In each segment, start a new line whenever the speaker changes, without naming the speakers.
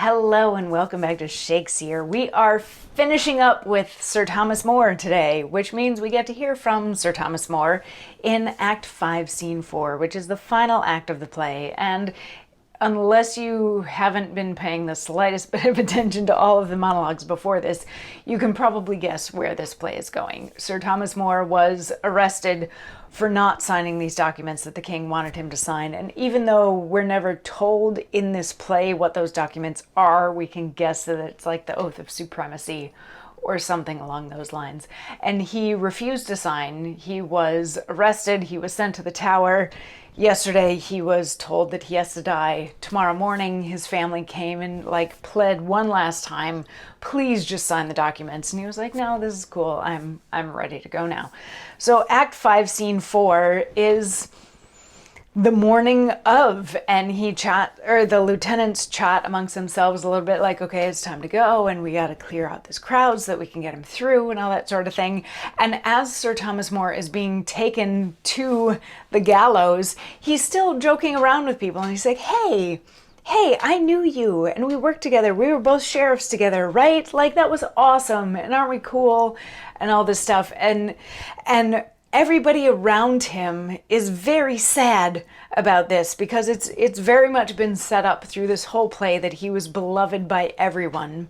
Hello and welcome back to Shakesyear. We are finishing up with Sir Thomas More today, which means we get to hear from Sir Thomas More in Act 5, Scene 4, which is the final act of the play. And unless you haven't been paying the slightest bit of attention to all of the monologues before this, you can probably guess where this play is going. Sir Thomas More was arrested for not signing these documents that the king wanted him to sign. And even though we're never told in this play what those documents are, we can guess that it's like the oath of supremacy or something along those lines. And he refused to sign. He was arrested. He was sent to the Tower. Yesterday, he was told that he has to die. Tomorrow morning, his family came and pled one last time, please just sign the documents. And he was like, no, this is cool. I'm ready to go now. So Act 5, Scene 4 is the morning of, and the lieutenants chat amongst themselves a little bit like, okay, it's time to go, and we got to clear out this crowd so that we can get him through and all that sort of thing. And as Sir Thomas More is being taken to the gallows, he's still joking around with people, and he's like, hey, I knew you, and we worked together. We were both sheriffs together, right? Like, that was awesome, and aren't we cool? And all this stuff. And everybody around him is very sad about this because it's very much been set up through this whole play that he was beloved by everyone.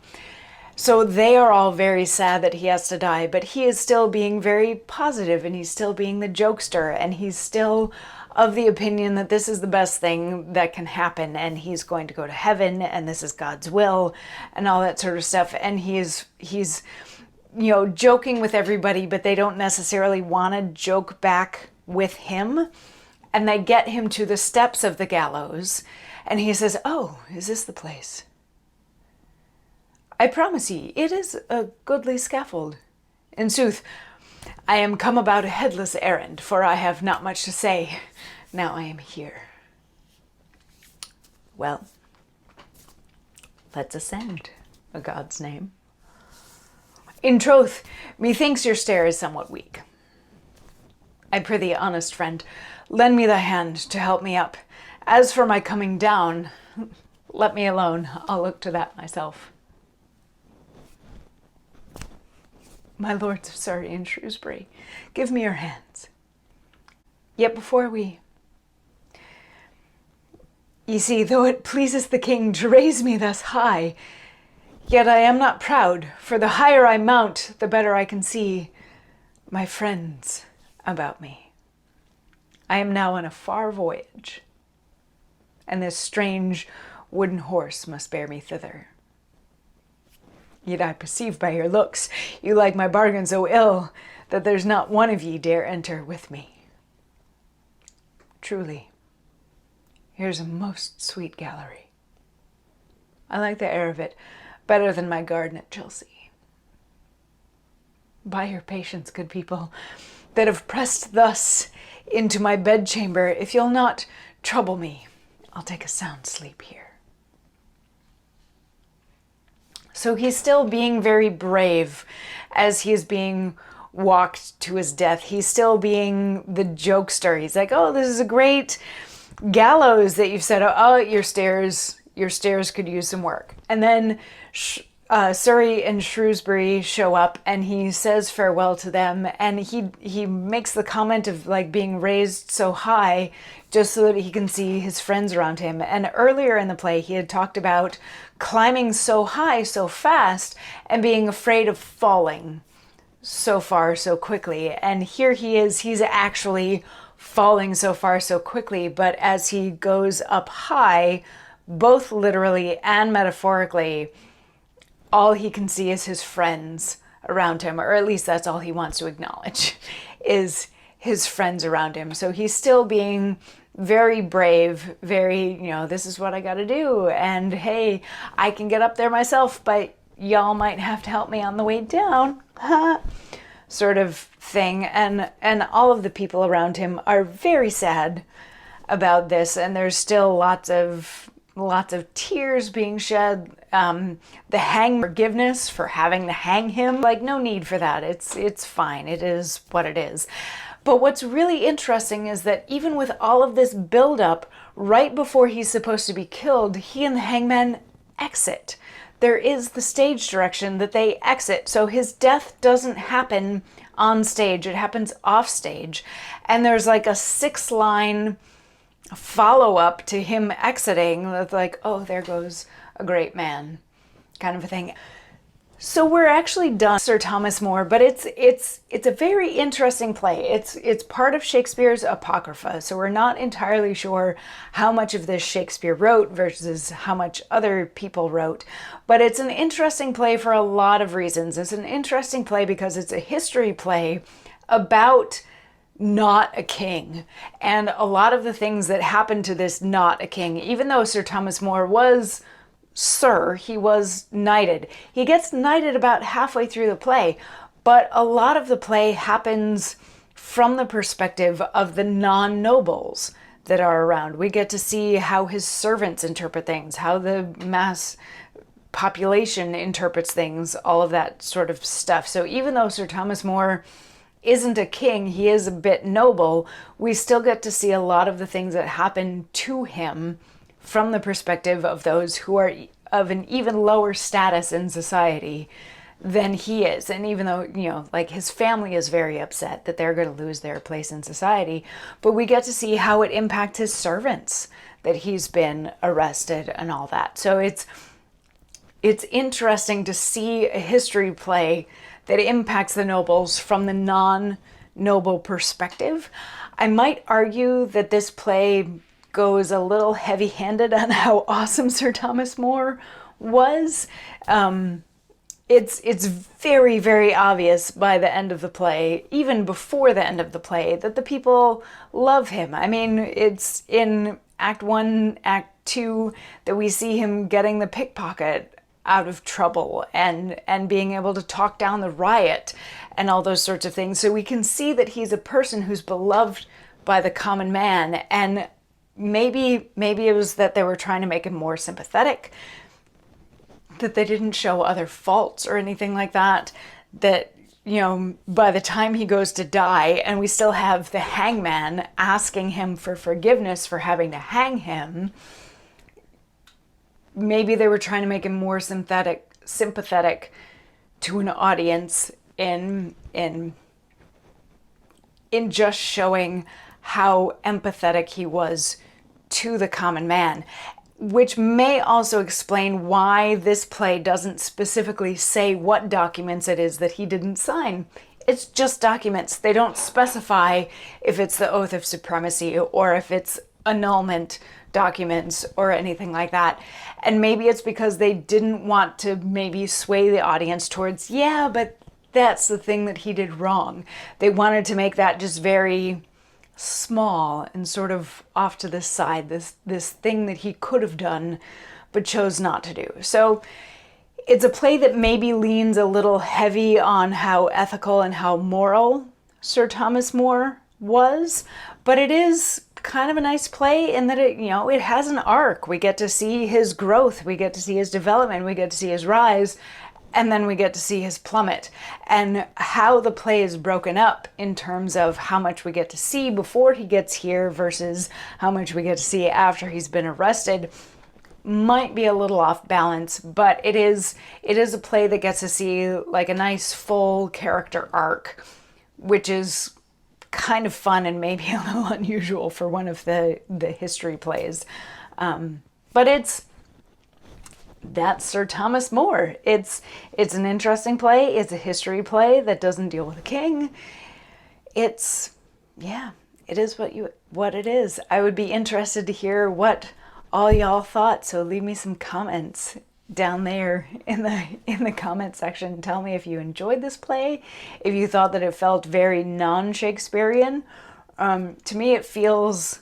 So they are all very sad that he has to die, but he is still being very positive, and he's still being the jokester, and he's still of the opinion that this is the best thing that can happen, and he's going to go to heaven, and this is God's will, and all that sort of stuff. And he's joking with everybody, but they don't necessarily want to joke back with him. And they get him to the steps of the gallows, and he says, oh, is this the place? I promise ye, it is a goodly scaffold. In sooth, I am come about a headless errand, for I have not much to say. Now I am here. Well, let's ascend, a God's name. In troth, methinks your stair is somewhat weak. I prithee, honest friend, lend me thy hand to help me up. As for my coming down, let me alone. I'll look to that myself. My lords of Surrey and Shrewsbury, give me your hands. Yet before ye see, though it pleases the king to raise me thus high, yet I am not proud, for the higher I mount, the better I can see my friends about me. I am now on a far voyage, and this strange wooden horse must bear me thither. Yet I perceive by your looks you like my bargain so ill that there's not one of ye dare enter with me. Truly, here's a most sweet gallery. I like the air of it better than my garden at Chelsea. By your patience, good people, that have pressed thus into my bedchamber, if you'll not trouble me, I'll take a sound sleep here. So he's still being very brave as he is being walked to his death. He's still being the jokester. He's like, oh, this is a great gallows that you've set up. Oh, your stairs could use some work. And then Surrey and Shrewsbury show up, and he says farewell to them, and he makes the comment of being raised so high just so that he can see his friends around him. And earlier in the play, he had talked about climbing so high so fast and being afraid of falling so far so quickly. And here he's actually falling so far so quickly, but as he goes up high, both literally and metaphorically, all he can see is his friends around him, or at least that's all he wants to acknowledge, is his friends around him. So he's still being very brave, very, this is what I got to do. And hey, I can get up there myself, but y'all might have to help me on the way down, sort of thing. And all of the people around him are very sad about this, and there's still lots of tears being shed. The forgiveness for having to hang him, no need for that. It's fine. It is what it is. But what's really interesting is that even with all of this buildup, right before he's supposed to be killed, he and the hangman exit. There is the stage direction that they exit. So his death doesn't happen on stage, it happens off stage. And there's like a 6-line follow-up to him exiting that's like, oh, there goes a great man, kind of a thing. So we're actually done Sir Thomas More, but it's a very interesting play. It's part of Shakespeare's Apocrypha, so we're not entirely sure how much of this Shakespeare wrote versus how much other people wrote. But it's an interesting play for a lot of reasons. It's an interesting play because it's a history play about not a king, and a lot of the things that happened to this not a king, even though Sir Thomas More was Sir, he was knighted. He gets knighted about halfway through the play, but a lot of the play happens from the perspective of the non-nobles that are around. We get to see how his servants interpret things, how the mass population interprets things, all of that sort of stuff. So even though Sir Thomas More isn't a king, he is a bit noble, we still get to see a lot of the things that happen to him from the perspective of those who are of an even lower status in society than he is. And even though, you know, like his family is very upset that they're going to lose their place in society, but we get to see how it impacts his servants that he's been arrested and all that. So it's interesting to see a history play that impacts the nobles from the non-noble perspective. I might argue that this play goes a little heavy-handed on how awesome Sir Thomas More was. It's very, very obvious by the end of the play, even before the end of the play, that the people love him. I mean, it's in Act 1, Act 2 that we see him getting the pickpocket out of trouble and being able to talk down the riot and all those sorts of things. So we can see that he's a person who's beloved by the common man, and maybe it was that they were trying to make him more sympathetic, that they didn't show other faults or anything like that, that, you know, by the time he goes to die and we still have the hangman asking him for forgiveness for having to hang him, maybe they were trying to make him more sympathetic to an audience in just showing how empathetic he was to the common man, which may also explain why this play doesn't specifically say what documents it is that he didn't sign. It's just documents. They don't specify if it's the oath of supremacy or if it's annulment documents or anything like that. And maybe it's because they didn't want to maybe sway the audience towards, yeah, but that's the thing that he did wrong. They wanted to make that just very small and sort of off to the side, this thing that he could have done but chose not to do. So it's a play that maybe leans a little heavy on how ethical and how moral Sir Thomas More was, but it is kind of a nice play in that it has an arc. We get to see his growth, we get to see his development, we get to see his rise, and then we get to see his plummet, and how the play is broken up in terms of how much we get to see before he gets here versus how much we get to see after he's been arrested might be a little off balance, but it is a play that gets to see like a nice full character arc, which is kind of fun and maybe a little unusual for one of the history plays. But that's Sir Thomas More. It's an interesting play. It's a history play that doesn't deal with a king. It is what it is. I would be interested to hear what all y'all thought, so leave me some comments down there in the comment section. Tell me if you enjoyed this play, if you thought that it felt very non-Shakespearean. To me, it feels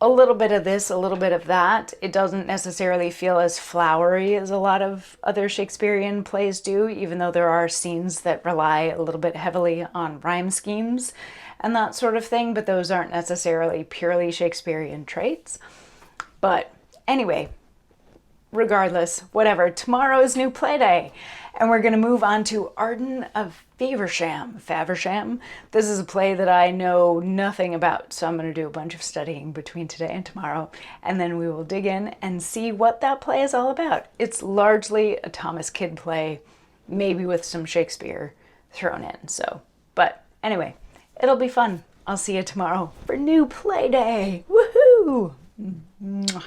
a little bit of this, a little bit of that. It doesn't necessarily feel as flowery as a lot of other Shakespearean plays do, even though there are scenes that rely a little bit heavily on rhyme schemes and that sort of thing, but those aren't necessarily purely Shakespearean traits. But anyway, regardless, whatever, tomorrow's new play day. And we're going to move on to Arden of Faversham. This is a play that I know nothing about, so I'm going to do a bunch of studying between today and tomorrow, and then we will dig in and see what that play is all about. It's largely a Thomas Kyd play, maybe with some Shakespeare thrown in. So, but anyway, it'll be fun. I'll see you tomorrow for new play day. Woohoo! Mwah.